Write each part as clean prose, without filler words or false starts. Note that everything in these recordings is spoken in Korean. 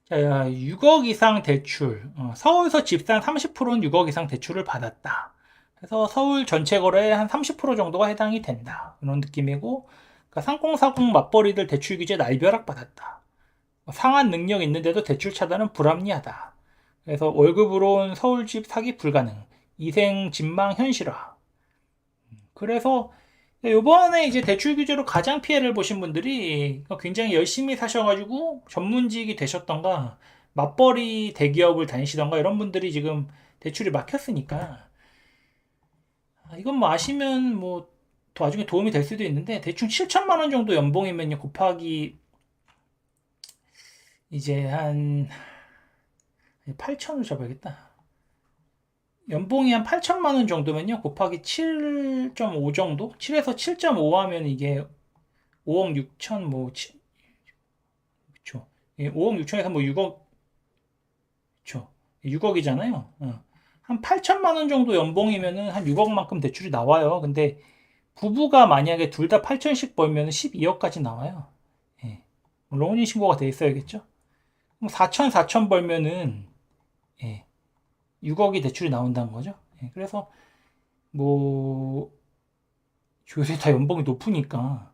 자, 6억 이상 대출, 서울서 집산 30%는 6억 이상 대출을 받았다. 그래서 서울 전체 거래의 한 30% 정도가 해당이 된다. 이런 느낌이고, 그러니까 상공사공 맞벌이들 대출 규제 날벼락 받았다. 상한 능력 있는데도 대출 차단은 불합리하다. 그래서 월급으로 온 서울집 사기 불가능. 이생 진망 현실화. 그래서 요번에 이제 대출 규제로 가장 피해를 보신 분들이 굉장히 열심히 사셔가지고 전문직이 되셨던가 맞벌이 대기업을 다니시던가 이런 분들이 지금 대출이 막혔으니까 이건 뭐 아시면 뭐 나중에 도움이 될 수도 있는데 대충 7천만 원 정도 연봉이면요 곱하기 이제 한 8천을 잡아야겠다. 연봉이 한 8천만 원 정도면요 곱하기 7.5 정도? 7에서 7.5 하면 이게 5억 6천 뭐 그쵸. 5억 6천에서 뭐 6억 그쵸. 6억이잖아요. 한 8천만 원 정도 연봉이면은 한 6억만큼 대출이 나와요. 근데 부부가 만약에 둘 다 8천씩 벌면 12억까지 나와요. 예. 물론 혼인신고가 돼 있어야겠죠. 그럼 4천 벌면은 예. 6억이 대출이 나온다는 거죠. 예. 그래서 뭐 요새 다 연봉이 높으니까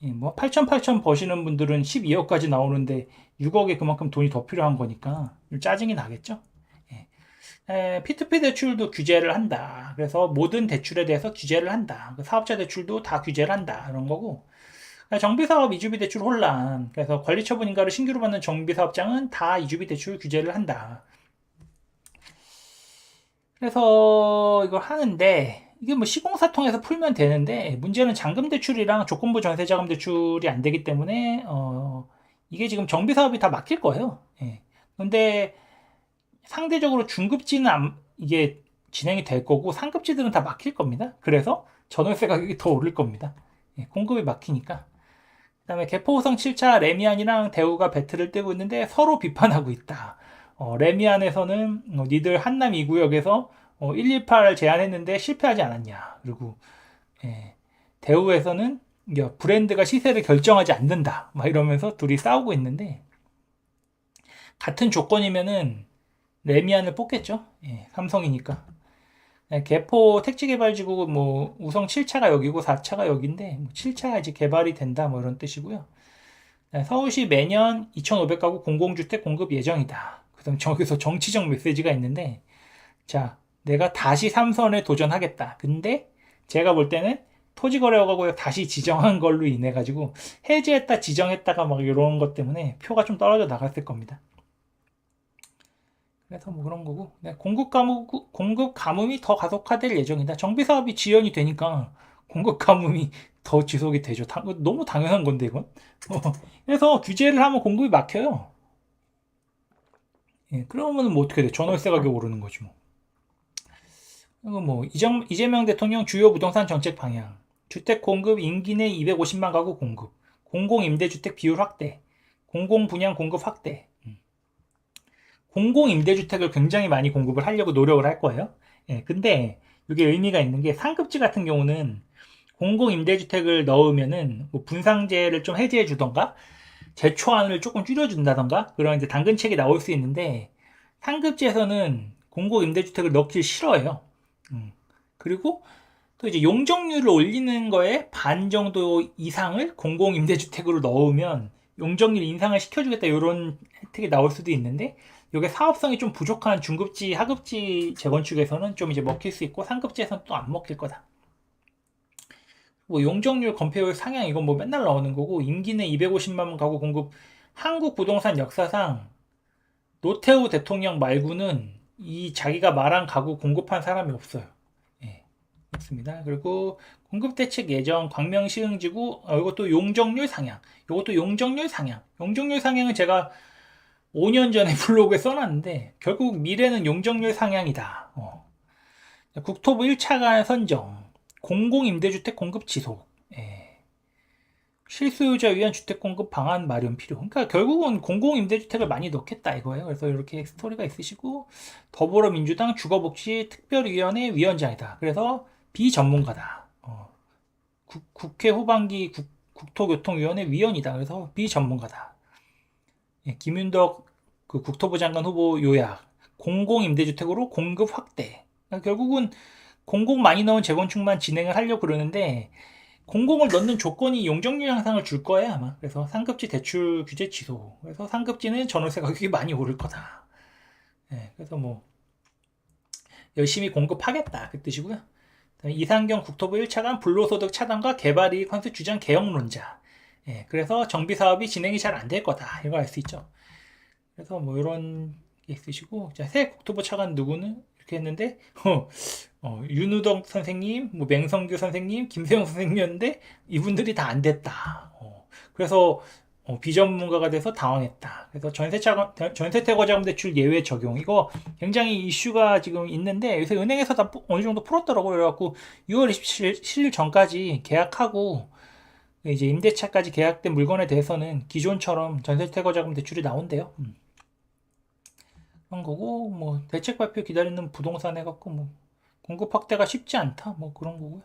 예. 뭐 8천 버시는 분들은 12억까지 나오는데 6억에 그만큼 돈이 더 필요한 거니까 짜증이 나겠죠. 예. P2P 대출도 규제를 한다. 그래서 모든 대출에 대해서 규제를 한다. 그 사업자 대출도 다 규제를 한다. 이런 거고. 정비사업 이주비 대출 혼란. 그래서 관리처분 인가를 신규로 받는 정비사업장은 다 이주비 대출 규제를 한다. 그래서 이걸 하는데 이게 뭐 시공사 통해서 풀면 되는데 문제는 잔금 대출이랑 조건부 전세자금 대출이 안 되기 때문에 이게 지금 정비사업이 다 막힐 거예요. 예. 근데 상대적으로 중급지는 이게 진행이 될 거고 상급지들은 다 막힐 겁니다. 그래서 전월세 가격이 더 오를 겁니다. 예, 공급이 막히니까. 그다음에 개포호성 7차 레미안이랑 대우가 배틀을 떼고 있는데 서로 비판하고 있다. 레미안에서는 니들 한남 2구역에서 118 제안했는데 실패하지 않았냐. 그리고 예, 대우에서는 브랜드가 시세를 결정하지 않는다. 막 이러면서 둘이 싸우고 있는데 같은 조건이면은 레미안을 뽑겠죠. 예, 삼성이니까. 예, 개포 택지개발지구 뭐 우성 7차가 여기고 4차가 여기인데 7차가 이제 개발이 된다 뭐 이런 뜻이고요. 예, 서울시 매년 2,500가구 공공주택 공급 예정이다. 그다음 저기서 정치적 메시지가 있는데 자 내가 다시 삼선에 도전하겠다. 근데 제가 볼 때는 토지거래허가구역 다시 지정한 걸로 인해 가지고 해제했다 지정했다가 막 이런 것 때문에 표가 좀 떨어져 나갔을 겁니다. 그래서 뭐 그런 거고 네, 공급 가뭄이 더 가속화될 예정이다. 정비 사업이 지연이 되니까 공급 가뭄이 더 지속이 되죠. 너무 당연한 건데 이건. 그래서 규제를 하면 공급이 막혀요. 예, 그러면 뭐 어떻게 돼? 전월세 가격 오르는 거지 뭐. 그리고 뭐 이재명 대통령 주요 부동산 정책 방향. 주택 공급 임기 내 250만 가구 공급. 공공 임대주택 비율 확대. 공공 분양 공급 확대. 공공 임대주택을 굉장히 많이 공급을 하려고 노력을 할 거예요. 예, 근데 이게 의미가 있는 게 상급지 같은 경우는 공공 임대주택을 넣으면은 뭐 분상제를 좀 해제해 주던가 제초안을 조금 줄여준다던가 그런 이제 당근책이 나올 수 있는데 상급지에서는 공공 임대주택을 넣기 싫어해요. 그리고 또 이제 용적률을 올리는 거에 반 정도 이상을 공공 임대주택으로 넣으면 용적률 인상을 시켜주겠다 이런 혜택이 나올 수도 있는데 이게 사업성이 좀 부족한 중급지, 하급지 재건축에서는 좀 이제 먹힐 수 있고 상급지에서는 또 안 먹힐 거다. 뭐 용적률 건폐율 상향 이건 뭐 맨날 나오는 거고 임기 내 250만 가구 공급 한국 부동산 역사상 노태우 대통령 말고는 이 자기가 말한 가구 공급한 사람이 없어요. 예, 없습니다. 그리고 공급 대책 예정 광명 시흥지구 이것도 용적률 상향. 이것도 용적률 상향. 용적률 상향은 제가 5년 전에 블로그에 써놨는데 결국 미래는 용적률 상향이다. 국토부 1차관 선정, 공공임대주택 공급 지속, 예. 실수요자 위한 주택 공급 방안 마련 필요. 그러니까 결국은 공공임대주택을 많이 넣겠다 이거예요. 그래서 이렇게 스토리가 있으시고 더불어민주당 주거복지 특별위원회 위원장이다. 그래서 비전문가다. 국회 후반기 국토교통위원회 위원이다. 그래서 비전문가다. 예, 김윤덕 그 국토부 장관 후보 요약, 공공임대주택으로 공급 확대. 그러니까 결국은 공공 많이 넣은 재건축만 진행을 하려고 그러는데 공공을 넣는 조건이 용적률 향상을 줄 거예요 아마. 그래서 상급지 대출 규제 취소. 그래서 상급지는 전월세 가격이 많이 오를 거다. 그래서 뭐 열심히 공급하겠다 그 뜻이고요. 이상경 국토부 1차관 불로소득 차단과 개발이익 환수 주장 개혁론자. 그래서 정비 사업이 진행이 잘 안 될 거다. 이거 알 수 있죠. 그래서 뭐 이런 게 있으시고, 자, 새 국토부 차관 누구는 이렇게 했는데, 윤우덕 선생님, 뭐 맹성규 선생님, 김세용 선생님이었는데 이분들이 다 안 됐다. 그래서 비전문가가 돼서 당황했다. 그래서 전세태거자금 대출 예외 적용 이거 굉장히 이슈가 지금 있는데 요새 은행에서 다 어느 정도 풀었더라고요. 그래갖고 6월 27일 전까지 계약하고 이제 임대차까지 계약된 물건에 대해서는 기존처럼 전세태거자금 대출이 나온대요. 그런 거고 뭐 대책 발표 기다리는 부동산 해갖고 뭐 공급 확대가 쉽지 않다. 뭐 그런 거고요.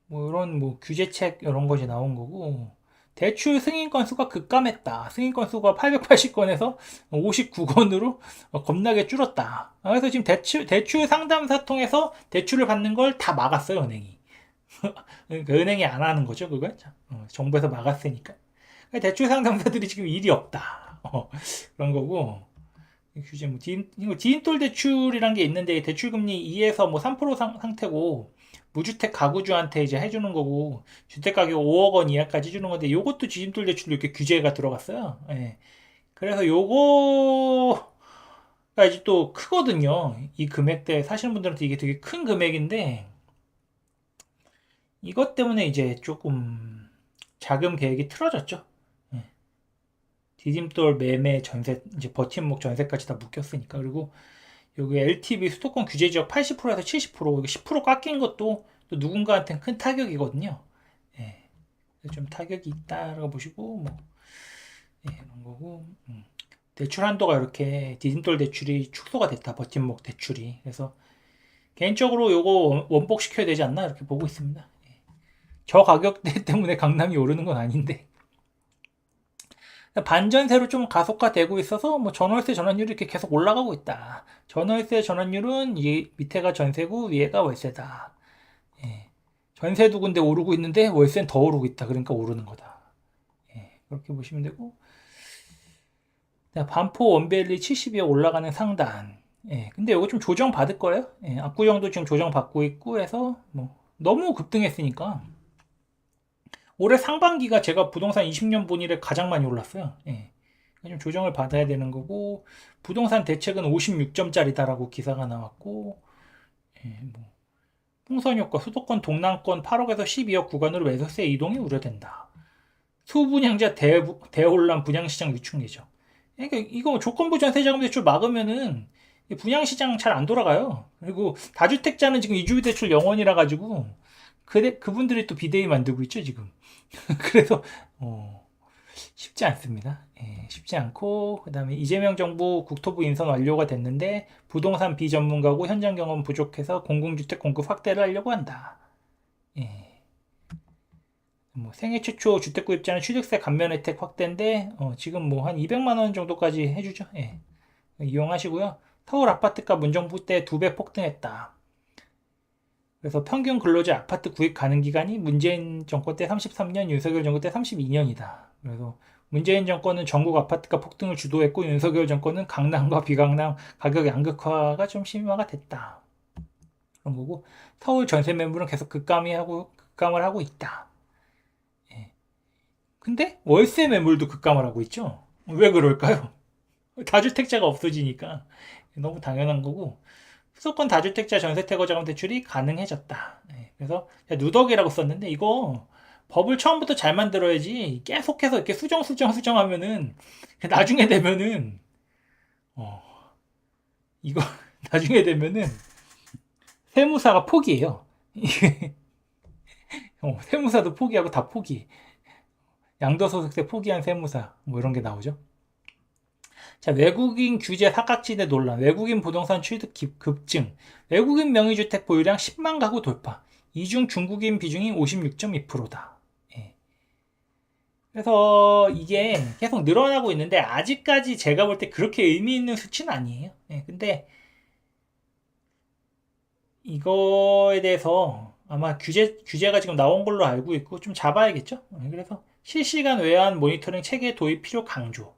뭐 이런 뭐 규제책 이런 것이 나온 거고. 대출 승인 건수가 급감했다. 승인 건수가 880건에서 59건으로 겁나게 줄었다. 그래서 지금 대출 상담사 통해서 대출을 받는 걸 다 막았어요, 은행이. 그러니까 은행이 안 하는 거죠, 그걸. 정부에서 막았으니까. 대출 상담사들이 지금 일이 없다. 그런 거고. 규제 뭐 디인돌 대출이란 게 있는데 대출금리 2에서 뭐 3% 상태고 무주택 가구주한테 이제 해주는 거고 주택가격 5억 원 이하까지 해주는 건데 요것도 디인돌 대출로 이렇게 규제가 들어갔어요. 그래서 요거가 이제 또 크거든요. 이 금액대 사시는 분들한테 이게 되게 큰 금액인데 이것 때문에 이제 조금 자금 계획이 틀어졌죠. 디딤돌 매매 전세 이제 버팀목 전세까지 다 묶였으니까. 그리고 여기 LTV 수도권 규제 지역 80%에서 70% 이거 10% 깎인 것도 또 누군가한테는 큰 타격이거든요. 좀 타격이 있다라고 보시고 뭐 이런 거고 대출 한도가 이렇게 디딤돌 대출이 축소가 됐다. 버팀목 대출이. 그래서 개인적으로 요거 원복 시켜야 되지 않나 이렇게 보고 있습니다. 저 가격대 때문에 강남이 오르는 건 아닌데. 반전세로 좀 가속화되고 있어서 뭐 전월세 전환율이 이렇게 계속 올라가고 있다. 전월세 전환율은 이 밑에가 전세고 위에가 월세다. 전세도 근데 오르고 있는데 월세는 더 오르고 있다. 그러니까 오르는 거다. 그렇게 보시면 되고. 반포 원벨리 70에 올라가는 상단. 근데 이거 좀 조정 받을 거예요. 압구정도 지금 조정 받고 있고 해서 뭐 너무 급등했으니까. 올해 상반기가 제가 부동산 20년 본 이래 가장 많이 올랐어요. 좀 조정을 받아야 되는 거고 부동산 대책은 56점짜리다라고 기사가 나왔고 뭐 풍선 효과 수도권 동남권 8억에서 12억 구간으로 매수세 이동이 우려된다. 수분양자 대혼란 분양시장 위축 예정. 그러니까 이거 조건부 전세자금 대출 막으면은 분양시장 잘 안 돌아가요. 그리고 다주택자는 지금 이주비 대출 영원이라 가지고 그분들이 또 비대위 만들고 있죠 지금. 그래서 쉽지 않습니다. 쉽지 않고 그다음에 이재명 정부 국토부 인선 완료가 됐는데 부동산 비전문가고 현장 경험 부족해서 공공주택 공급 확대를 하려고 한다. 뭐 생애 최초 주택 구입자는 취득세 감면 혜택 확대인데 지금 뭐 한 200만 원 정도까지 해주죠. 이용하시고요. 서울 아파트값 문정부 때 2배 폭등했다. 그래서 평균 근로자 아파트 구입 가능 기간이 문재인 정권 때 33년, 윤석열 정권 때 32년이다. 그래서 문재인 정권은 전국 아파트가 폭등을 주도했고 윤석열 정권은 강남과 비강남 가격 양극화가 좀 심화가 됐다. 그런 거고 서울 전세 매물은 계속 급감을 하고 있다. 근데 월세 매물도 급감을 하고 있죠. 왜 그럴까요? 다주택자가 없어지니까 너무 당연한 거고 수도권 다주택자 전세태거자금 대출이 가능해졌다. 그래서 누덕이라고 썼는데 이거 법을 처음부터 잘 만들어야지 계속해서 이렇게 수정하면은 나중에 되면은 이거 나중에 되면은 세무사가 포기해요. 세무사도 포기하고 다 포기. 양도소득세 포기한 세무사 뭐 이런 게 나오죠. 자, 외국인 규제 사각지대 논란, 외국인 부동산 취득 급증, 외국인 명의주택 보유량 10만 가구 돌파, 이중 중국인 비중이 56.2%다. 그래서 이게 계속 늘어나고 있는데 아직까지 제가 볼 때 그렇게 의미 있는 수치는 아니에요. 예, 근데 이거에 대해서 아마 규제가 지금 나온 걸로 알고 있고 좀 잡아야겠죠. 예, 그래서 실시간 외환 모니터링 체계 도입 필요 강조.